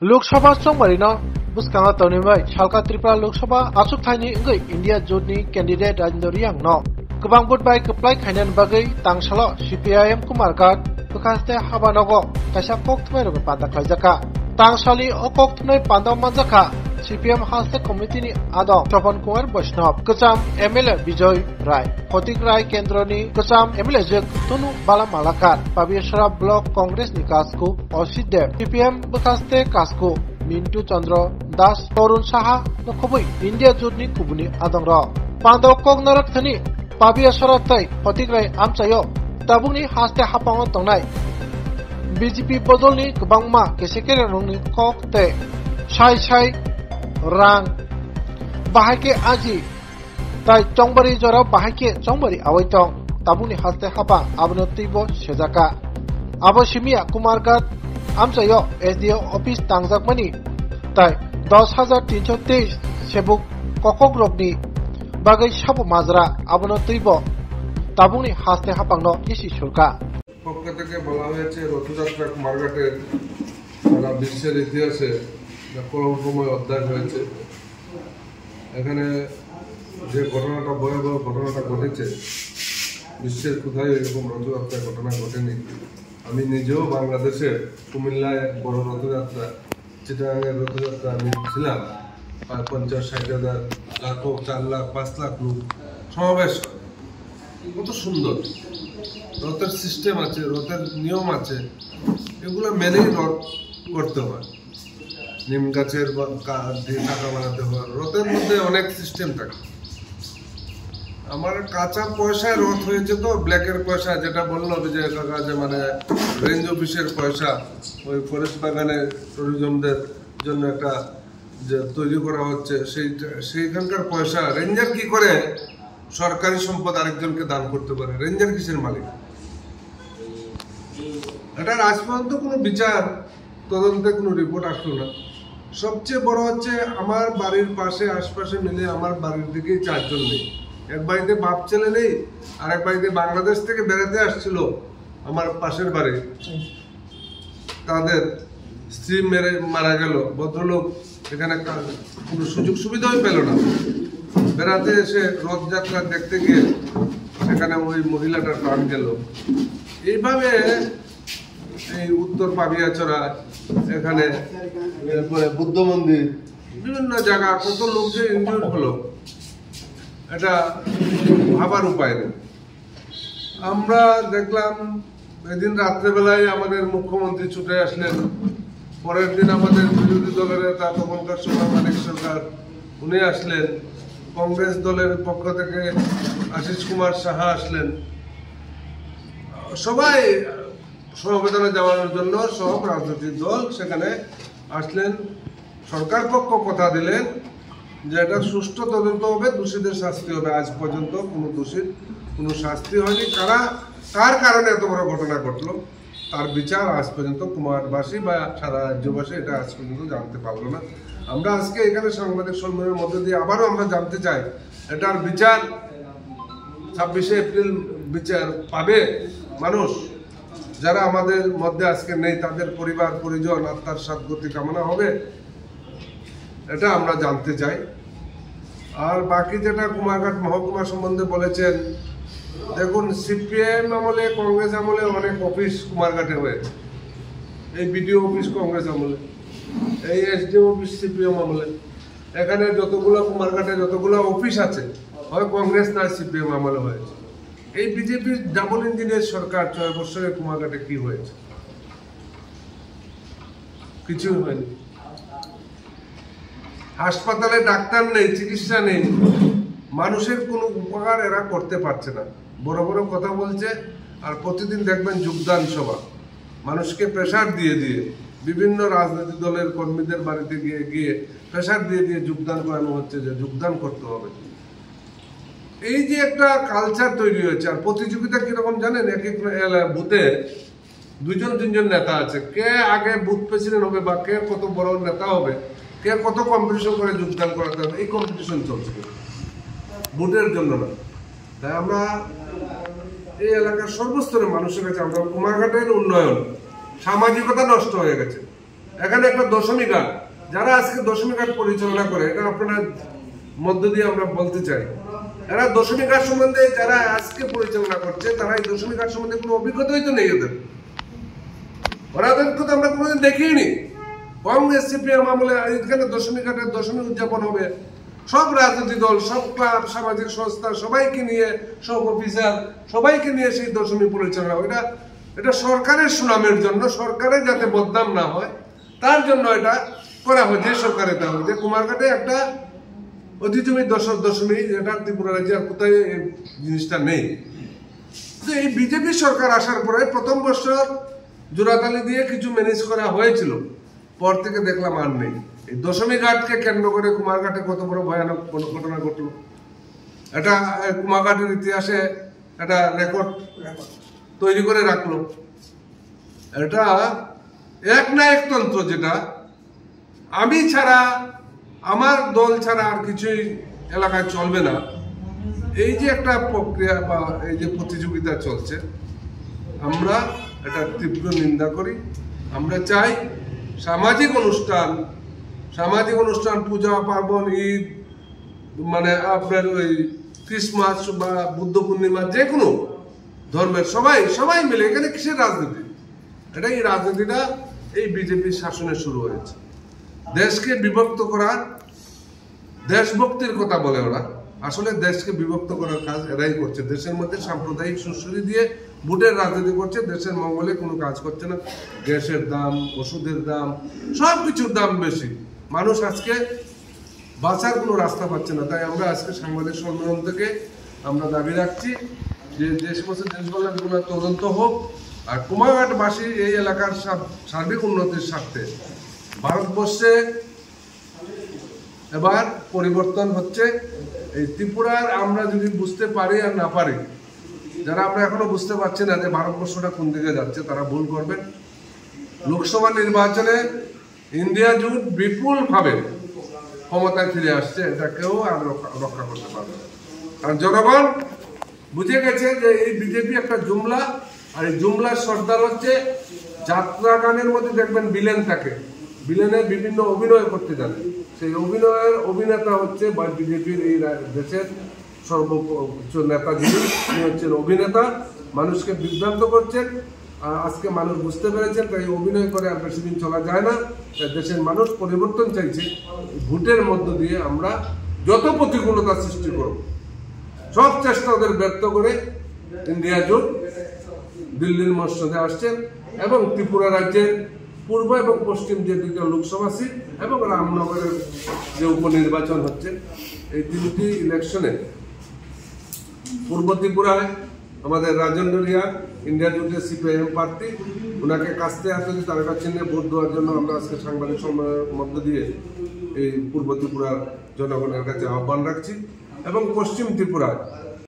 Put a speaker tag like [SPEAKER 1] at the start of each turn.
[SPEAKER 1] Lok Sabha चंबारिनो बुस्कांगा तौनिबाय सालका Tripura Lok Sabha आसुकथायनि इंगै India जुटनि candidate Rajendra Reang न गोबां बुटबाय कप्लाय खायनान बागै तांसालो सीपीआईएम कुमार घाट बखास्ते हाबानगो कायसा कक्तबाय रग पादा खायजाका तांसाली अकक्तनै पान्दाव मानजाका सीपीएम हास्ते कमिटिनि आदम तपन कुमार वैष्णव कचाम एमएलए विजय राय फतिक राय केंद्रनि कचाम एमएलए जग तुनु बाला मालाकार पाबियसरा ब्लॉक कांग्रेस नि कासको असित देव सीपीएम बखास्ते कासको मिंटू चंद्र दास तरुण साहा नखबै इंडिया जुटनि कुबुनि आदं र पान्दाव कक नरक थनि पाबियसरा तै फतिक राय आमचायो ताबुनि हास्ते हापांग तंनाय बीजेपी बदलनि गोबांमा केसेकेरे रंनि कक ते साय रां बाहायके आजि ताई चंबारी जरा बाहायके चंबारी आवैतं ताबुनि हास्ते हापा आबनो तिबो सेजाका आबो सिमिया कुमारघाट आमचायो एसडीओ ऑफिस तांजाकमानि ताई 10,323 सेबुक ककक रगनि बागै साबो माजरा आबनो तिबो ताबुनि हास्ते हापांनो इसी सुरका
[SPEAKER 2] পক্ষ থেকে বলা হয়েছে রথযাত্রা কুমারঘাটের সারা বিশ্বের ইতিহাসে করুণময় অধ্যায় হয়েছে। এখানে যে ঘটনাটা ভয়াবহ ঘটনাটা ঘটেছে বিশ্বের কোথায় এরকম রথযাত্রার ঘটনা ঘটেনি। আমি নিজেও বাংলাদেশের কুমিল্লায় এক বড় রথযাত্রা চিটাগাংয়ের রথযাত্রা আমি ছিলাম। 50-60 হাজার লাখ 4 লাখ 5 লাখ লোক সমাবেশ, কত সুন্দর। রথের সিস্টেম আছে, রথের নিয়ম আছে, এগুলো মেনেই রথ করতে হয়। নিম গাছের দিয়ে টাকা বানাতে হয়, রথের মধ্যে অনেক সিস্টেম থাকে। আমার কাঁচা পয়সায় রথ হয়েছে, তো ব্ল্যাকের পয়সা যেটা বললো বিজয় কাকা যে মানে রেঞ্জ অফিসের পয়সা ওই ফরেস্ট বাগানে ট্যুরিজমদের জন্য একটা যে তৈরি করা হচ্ছে সেইখানকার পয়সা রেঞ্জার কি করে সরকারি সম্পদ আরেকজনকে দান করতে পারে? রেঞ্জার কিসের মালিক? এটার আজ পর্যন্ত কোনো বিচার তদন্তে কোনো রিপোর্ট আসলো না। সবচেয়ে বড় হচ্ছে আমার বাড়ির পাশে আশপাশে মিলে আমার বাড়ির দিকেই 4 জন নেই। এক বাড়িতে বাপ ছেলে নেই, আর এক বাড়িতে বাংলাদেশ থেকে বেড়াতে আসছিল আমার পাশের বাড়ি, তাদের স্ত্রী মারা গেল। ভদ্রলোক এখানে কোনো সুযোগ সুবিধাই পেল না। বেড়াতে এসে রথযাত্রা দেখতে গিয়ে সেখানে ওই মহিলাটার প্রাণ গেল। এইভাবে এই উত্তর পাবিয়াচড়া, এখানে এরপরে বুদ্ধ মন্দির, বিভিন্ন জায়গা কত লোক যে ইনজুর হলো, এটা ভাবার উপায় নেই। আমরা দেখলাম এদিন রাত্রেবেলায় আমাদের মুখ্যমন্ত্রী ছুটে আসলেন, পরের দিন আমাদের বিরোধী দলের নেতা তখনকার সময় মানিক সরকার উনি আসলেন, কংগ্রেস দলের পক্ষ থেকে আশিস কুমার সাহা আসলেন। সবাই সমবেদনা জানানোর জন্য সব রাজনৈতিক দল সেখানে আসলেন। সরকার পক্ষ কথা দিলেন যে এটা সুষ্ঠু তদন্ত হবে, দোষীদের শাস্তি হবে। আজ পর্যন্ত কোনো দোষীর কোনো শাস্তি হয়নি। কার কারণে এত বড় ঘটনা ঘটলো তার বিচার আজ পর্যন্ত কুমারবাসী বা সারা রাজ্যবাসী এটা আজ পর্যন্ত জানতে পারলো না। আমরা আজকে এখানে সাংবাদিক সম্মেলনের মধ্যে দিয়ে আবারও আমরা জানতে চাই এটার বিচার 26শে এপ্রিল বিচার পাবে মানুষ। যারা আমাদের মধ্যে আজকে নেই তাদের পরিবার পরিজন আত্মার সদ্গতি কামনা হবে, এটা আমরা জানতে চাই। আর বাকি যেটা কুমারঘাট মহকুমা সম্বন্ধে বলেছেন, দেখুন সিপিএম আমলে কংগ্রেস আমলে অনেক অফিস কুমারঘাটে হয়েছে। এই বিডিও অফিস কংগ্রেস আমলে, এই এসডিও অফিস সিপিএম আমলে। এখানে যতগুলো কুমারঘাটে যতগুলো অফিস আছে হয় কংগ্রেস না সিপিএম আমলে হয়েছে। এই বিজেপির ডাবল ইঞ্জিনের সরকার 6 বছরে কুমারঘাটে কি হয়েছে? কিছুই হয়নি। হাসপাতালে ডাক্তার নেই, চিকিৎসা নেই, মানুষের কোনো উপকার এরা করতে পারছে না। বড় বড় কথা বলছে, আর প্রতিদিন দেখবেন যোগদান সভা, মানুষকে প্রেসার দিয়ে দিয়ে বিভিন্ন রাজনৈতিক দলের কর্মীদের বাড়িতে গিয়ে প্রেসার দিয়ে দিয়ে যোগদান করানো হচ্ছে যে যোগদান করতে হবে। এই যে একটা কালচার তৈরি হয়েছে। আর প্রতিযোগিতা কিরকম জানেন, এক এক বুথে 2-3 নেতা আছে, কে আগে বুথ প্রেসিডেন্ট হবে বা কে কত বড় নেতা হবে, কে কত কম্পিটিশন করে যোগদান করাতে হবে, এই কম্পিটিশন চলছে ভোটের জন্য না। তাই আমরা এই এলাকার সর্বস্তরের মানুষের কাছে আমরা কুমারঘাটের উন্নয়ন, সামাজিকতা নষ্ট হয়ে গেছে। এখানে একটা দশমী ঘাট, যারা আজকে দশমী ঘাট পরিচালনা করে, এটা আপনার মধ্য দিয়ে আমরা বলতে চাই, এরা দশমী ঘাট সম্বন্ধে যারা আজকে পরিচালনা করছে, তারা এই দশমী ঘাট সম্বন্ধে কোনো অভিজ্ঞতাই তো নেই ওদের। ওদেরকে তো আমরা কোনোদিন দেখিনি। কংগ্রেস সিপিএম আমলে এখানে দশমী ঘাটের দশমী উদযাপন হবে, সব রাজনৈতিক দল, সব ক্লাব, সামাজিক সংস্থা সবাইকে নিয়ে, সব অফিসার সবাইকে নিয়ে সেই দশমী পরিচালনা। এটা সরকারের সুনামের জন্য, সরকারের যাতে বদনাম না হয় তার জন্য এটা করা হয়। যে সরকার এটা হয়, যে কুমারঘাটে একটা ঐতিহ্যময় দশমী, যেটা ত্রিপুরা রাজ্যে আর কোথায় এই জিনিসটা নেই। তো এই বিজেপি সরকার আসার পরে প্রথম বছর জোড়াতালি দিয়ে কিছু ম্যানেজ করা হয়েছিল, পর থেকে দেখলাম আর নেই। এই দশমী ঘাটকে কেন্দ্র করে কুমারঘাটে কত বড় ভয়ানক ঘটনা ঘটলো, এটা কুমারঘাটের ইতিহাসে একটা রেকর্ড তৈরি করে রাখলো। এটা এক না একতন্ত্র, যেটা আমি ছাড়া, আমার দল ছাড়া আর কিছুই এলাকায় চলবে না, এই যে একটা প্রক্রিয়া বা এই যে প্রতিযোগিতা চলছে, আমরা এটা তীব্র নিন্দা করি। আমরা চাই সামাজিক অনুষ্ঠান, পূজা পার্বণ, ঈদ, মানে আপনার ওই ক্রিসমাস বা বুদ্ধ পূর্ণিমা, যে কোনো ধর্মের সবাই মিলে, এখানে কিসের রাজনীতি? এটা এই রাজনীতিটা এই বিজেপির শাসনে শুরু হয়েছে। দেশকে বিভক্ত করার, দেশভক্তির কথা বলে ওরা, আসলে দেশকে বিভক্ত করার কাজ এরাই করছে। দেশের মধ্যে সাম্প্রদায়িক সুশ্রী দিয়ে ভোটের রাজনীতি করছে, দেশের মঙ্গলে কোনো কাজ করছে না। গ্যাসের দাম, ওষুধের দাম, সবকিছুর দাম বেশি, মানুষ আজকে বাঁচার কোনো রাস্তা পাচ্ছে না। তাই আমরা আজকে সাংবাদিক সম্মেলন থেকে আমরা দাবি রাখছি যে সমস্ত জিনিসগুলো তদন্ত হোক, আর কুমারঘাটবাসী এই এলাকার সার্বিক উন্নতির স্বার্থে ভারতবর্ষে এবার পরিবর্তন হচ্ছে। এই ত্রিপুরার আমরা যদি বুঝতে পারি আর না পারি, যারা আমরা এখনো বুঝতে পারছি না যে ভারতবর্ষটা কোন দিকে যাচ্ছে, তারা ভুল করবেন। লোকসভা নির্বাচনে ইন্ডিয়া জোট বিপুলভাবে ক্ষমতায় ফিরে আসছে, এটা কেউ আর রক্ষা করতে পারবে না। কারণ জনগণ বুঝে গেছে যে এই বিজেপি একটা জুমলা, আর এই জুমলার সর্দার হচ্ছে যাত্রা গানের মধ্যে দেখবেন বিলেন থাকে, বিলেনের বিভিন্ন অভিনয় করতে জানে, সেই অভিনয়ের অভিনেতা হচ্ছে বিজেপির এই দেশের সর্বোচ্চ নেতা, যিনি হচ্ছেন অভিনেতা, মানুষকে বিভ্রান্ত করছেন। আর আজকে মানুষ বুঝতে পেরেছেন, তাই অভিনয় করে আর বেশি দিন চলা যায় না। তাই দেশের মানুষ পরিবর্তন চাইছে। ভোটের মধ্য দিয়ে আমরা যত প্রতিকূলতা সৃষ্টি করব, সব চেষ্টা ওদের ব্যর্থ করে ইন্ডিয়া জোট দিল্লির মসনদে আসছেন, এবং ত্রিপুরা রাজ্যের পূর্ব এবং পশ্চিম যে দুইটা লোকসভা সিট এবং রামনগরের যে উপনির্বাচন হচ্ছে, এই তিনটি ইলেকশনে পূর্ব ত্রিপুরায় আমাদের রাজেন্দ্র রিয়া ইন্ডিয়া জোটের সিপিআইএম প্রার্থী, ওনাকে কাস্তে হাতে তারকা চিহ্নে ভোট দেওয়ার জন্য আমরা আজকে সাংবাদিক সম্মেলনের মধ্য দিয়ে এই পূর্ব ত্রিপুরার জনগণের কাছে আহ্বান রাখছি। এবং পশ্চিম ত্রিপুরায়